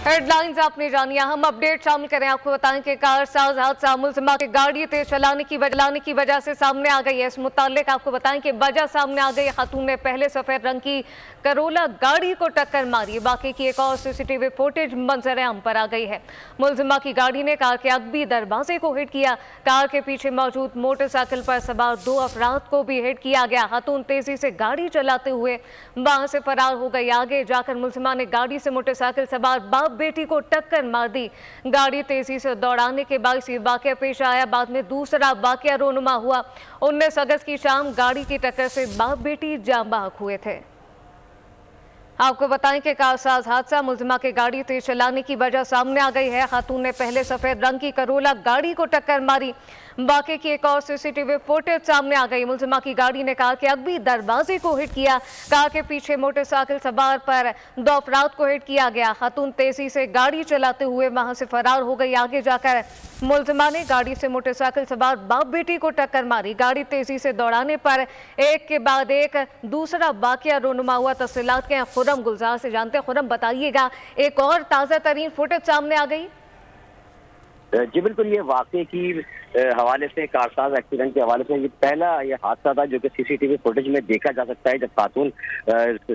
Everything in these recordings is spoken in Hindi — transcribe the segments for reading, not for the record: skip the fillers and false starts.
हेडलाइंस आपने जानिया, हम अपडेट शामिल करें। आपको बताएं कि कारसाज हादसा मुलजिमा की गाड़ी तेज चलाने की वजह से सामने आ गई है। इस मुतालिक आपको बताएं कि वजह सामने आ गई। खातून ने पहले सफेद रंग की करोला गाड़ी को टक्कर मारी। बाकी की एक और सीसीटीवी फुटेज मंजर आम पर आ गई है। मुलजिमा की गाड़ी ने कार के अगबी दरवाजे को हिट किया। कार के पीछे मौजूद मोटरसाइकिल पर सवार 2 अफराद को भी हिट किया गया। खातून तेजी से गाड़ी चलाते हुए वहां से फरार हो गई। आगे जाकर मुलजिमा ने गाड़ी से मोटरसाइकिल सवार बाप बेटी को टक्कर मार दी। गाड़ी तेजी से दौड़ाने के बाद ये वाकया पेश आया। बाद में दूसरा वाकया रोनुमा हुआ। 19 अगस्त की शाम गाड़ी की टक्कर से बाप बेटी जान बहक हुए थे। आपको बताएं कि कारसाज हादसा मुलजिमा की गाड़ी तेज चलाने की वजह सामने आ गई है। खातून ने पहले सफेद रंग की करोला गाड़ी को टक्कर मारी। वाकये की एक और सीसीटीवी फुटेज सामने आ गई। मुलजिमा की गाड़ी ने कार के अगबी दरवाजे को हिट किया। कार के पीछे मोटरसाइकिल सवार पर 2 अफराद को हिट किया गया। खातून तेजी से गाड़ी चलाते हुए वहां से फरार हो गई। आगे जाकर मुलजिमा ने गाड़ी से मोटरसाइकिल सवार बाप बेटी को टक्कर मारी। गाड़ी तेजी से दौड़ाने पर एक के बाद एक दूसरा वाकया रोनुमा हुआ। तफसीलात के खुरम गुलजार से जानते हैं। खुरम, बताइएगा, एक और ताज़ा तरीन फुटेज सामने आ गई। जी बिल्कुल, ये वाकये की हवाले से, कारसाज एक्सीडेंट के हवाले से ये पहला ये हादसा था जो कि सीसीटीवी फुटेज में देखा जा सकता है। जब खातून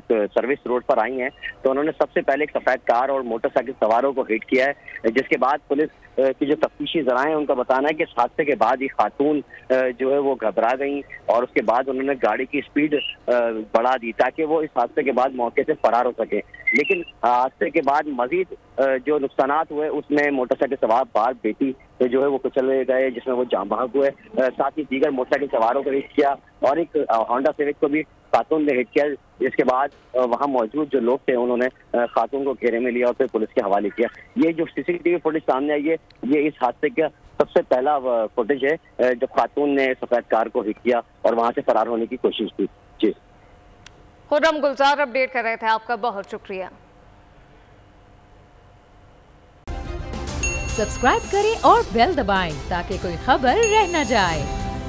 सर्विस रोड पर आई हैं तो उन्होंने सबसे पहले एक सफेद कार और मोटरसाइकिल सवारों को हिट किया है, जिसके बाद पुलिस की जो तफ्तीशी ज़राए हैं उनका बताना है कि इस हादसे के बाद ये खातून जो है वो घबरा गई और उसके बाद उन्होंने गाड़ी की स्पीड बढ़ा दी ताकि वो इस हादसे के बाद मौके से फरार हो सके। लेकिन हादसे के बाद मजीद जो नुकसानात हुए उसमें मोटरसाइकिल सवार बाप बेटी जो है वो कुचले गए, जिसमें वो जान बहक हुए। साथ ही दीगर मोटरसाइकिल सवारों को हिट किया और एक होंडा सिविक को भी खातून ने हिट किया। जिसके बाद वहां मौजूद जो लोग थे उन्होंने खातून को घेरे में लिया और फिर पुलिस के हवाले किया। ये जो सीसीटीवी फुटेज सामने आई है ये इस हादसे का सबसे पहला फुटेज है जब खातून ने सफेद कार को हिट किया और वहां से फरार होने की कोशिश की। जी खुर्रम गुलजार अपडेट कर रहे थे, आपका बहुत शुक्रिया। सब्सक्राइब करें और बेल दबाएं ताकि कोई खबर रह न जाए।